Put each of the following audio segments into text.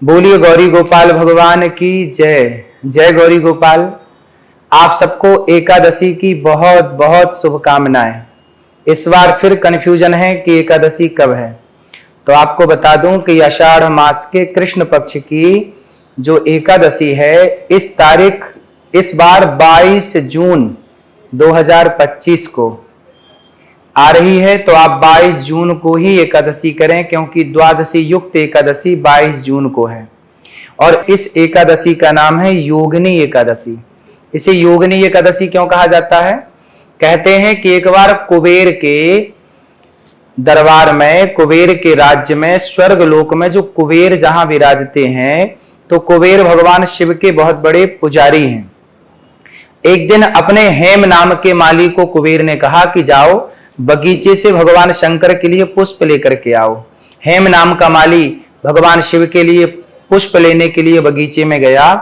बोलिए गौरी गोपाल भगवान की जय। जय गौरी गोपाल। आप सबको एकादशी की बहुत बहुत शुभकामनाएं। इस बार फिर कन्फ्यूजन है कि एकादशी कब है, तो आपको बता दूं कि आषाढ़ मास के कृष्ण पक्ष की जो एकादशी है इस तारीख इस बार 22 जून 2025 को आ रही है। तो आप 22 जून को ही एकादशी करें, क्योंकि द्वादशी युक्त एकादशी 22 जून को है और इस एकादशी का नाम है योगिनी एकादशी। इसे योगिनी एकादशी क्यों कहा जाता है? कहते हैं कि एक बार कुबेर के दरबार में, कुबेर के राज्य में, स्वर्ग लोक में जो कुबेर जहां विराजते हैं, तो कुबेर भगवान शिव के बहुत बड़े पुजारी हैं। एक दिन अपने हेम नाम के माली को कुबेर ने कहा कि जाओ बगीचे से भगवान शंकर के लिए पुष्प लेकर के आओ। हेम नाम का माली भगवान शिव के लिए पुष्प लेने के लिए बगीचे में गया,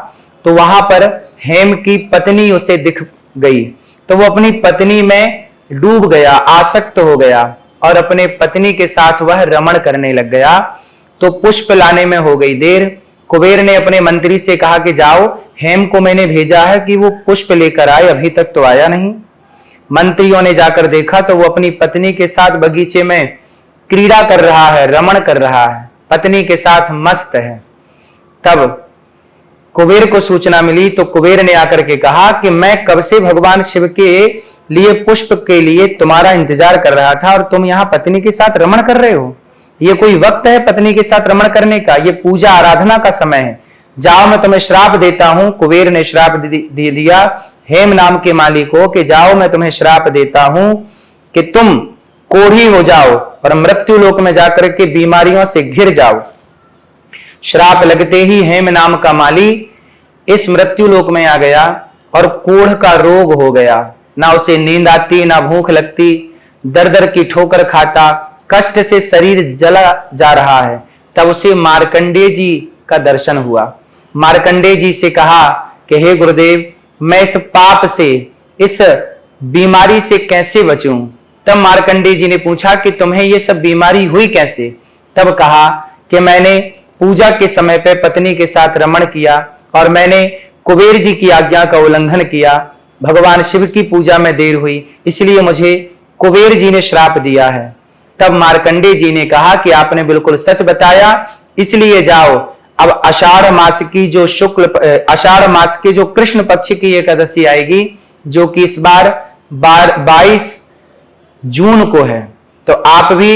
तो वहां पर हेम की पत्नी उसे दिख गई, तो वो अपनी पत्नी में डूब गया, आसक्त हो गया और अपने पत्नी के साथ वह रमण करने लग गया। तो पुष्प लाने में हो गई देर। कुबेर ने अपने मंत्री से कहा कि जाओ, हेम को मैंने भेजा है कि वो पुष्प लेकर आए, अभी तक तो आया नहीं। मंत्रियों ने जाकर देखा तो वो अपनी पत्नी के साथ बगीचे में क्रीड़ा कर रहा है, रमण कर रहा है, पत्नी के साथ मस्त है। तब कुबेर को सूचना मिली तो कुबेर ने आकर के कहा कि मैं कब से भगवान शिव के लिए पुष्प के लिए तुम्हारा इंतजार कर रहा था और तुम यहाँ पत्नी के साथ रमण कर रहे हो। ये कोई वक्त है पत्नी के साथ रमण करने का? ये पूजा आराधना का समय है। जाओ, मैं तुम्हें श्राप देता हूं। कुबेर ने श्राप दे दिया हेम नाम के माली को कि जाओ, मैं तुम्हें श्राप देता हूं कि तुम कोढ़ी हो जाओ और मृत्यु लोक में जाकर के बीमारियों से घिर जाओ। श्राप लगते ही हेम नाम का माली इस मृत्यु लोक में आ गया और कोढ़ का रोग हो गया। ना उसे नींद आती, ना भूख लगती, दर दर की ठोकर खाता, कष्ट से शरीर जला जा रहा है। तब उसे मार्कंडेय जी का दर्शन हुआ। मार्कंडेय जी से कहा कि हे गुरुदेव, मैं इस पाप से, इस बीमारी से कैसे बचूं? तब मार्कंडेय जी ने पूछा कि तुम्हें यह सब बीमारी हुई कैसे? तब कहा कि मैंने पूजा के समय पे पत्नी के साथ रमण किया और मैंने कुबेर जी की आज्ञा का उल्लंघन किया। भगवान शिव की पूजा में देर हुई, इसलिए मुझे कुबेर जी ने श्राप दिया है। तब मार्कंडेय जी ने कहा कि आपने बिल्कुल सच बताया, इसलिए जाओ, अब आषाढ़ मास की जो आषाढ़ मास के जो कृष्ण पक्ष की एकादशी आएगी, जो कि इस बार 22 जून को है, तो आप भी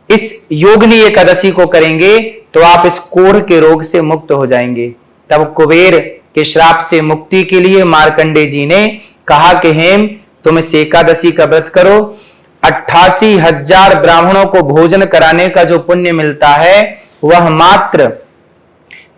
इस योगिनी एकादशी को करेंगे तो आप इस कोढ़ के रोग से मुक्त हो जाएंगे। तब कुबेर के श्राप से मुक्ति के लिए मार्कंडेय जी ने कहा कि हेम, तुम इस एकादशी का व्रत करो। 88,000 ब्राह्मणों को भोजन कराने का जो पुण्य मिलता है वह मात्र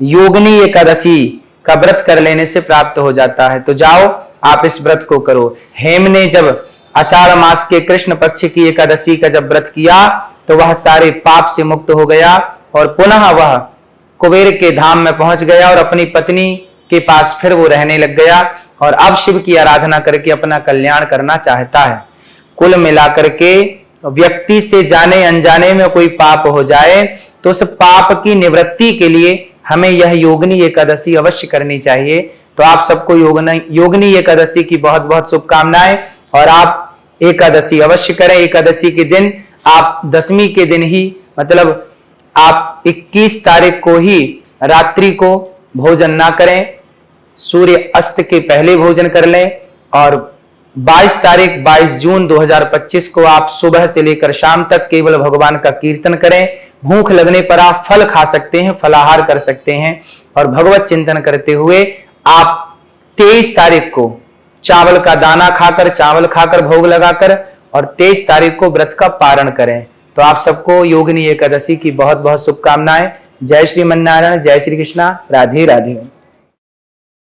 योगिनी एकादशी का व्रत कर लेने से प्राप्त हो जाता है। तो जाओ, आप इस व्रत को करो। हेम ने जब आषाढ़ मास के कृष्ण पक्ष की एकादशी का जब व्रत किया तो वह सारे पाप से मुक्त हो गया और पुनः वह कुबेर के धाम में पहुंच गया और अपनी पत्नी के पास फिर वो रहने लग गया और अब शिव की आराधना करके अपना कल्याण करना चाहता है। कुल मिलाकर के व्यक्ति से जाने अनजाने में कोई पाप हो जाए तो उस पाप की निवृत्ति के लिए हमें यह योगिनी एकादशी अवश्य करनी चाहिए। तो आप सबको योगिनी एकादशी की बहुत बहुत शुभकामनाएं और आप एकादशी अवश्य करें। एकादशी के दिन आप दशमी के दिन ही, मतलब आप 21 तारीख को ही रात्रि को भोजन ना करें, सूर्य अस्त के पहले भोजन कर लें और 22 जून 2025 को आप सुबह से लेकर शाम तक केवल भगवान का कीर्तन करें। भूख लगने पर आप फल खा सकते हैं, फलाहार कर सकते हैं और भगवत चिंतन करते हुए आप 23 तारीख को चावल का दाना खाकर, चावल खाकर भोग लगाकर और 23 तारीख को व्रत का पारण करें। तो आप सबको योगिनी एकादशी की बहुत बहुत शुभकामनाएं। जय श्रीमन्नारायण, जय श्री कृष्णा, राधे राधे।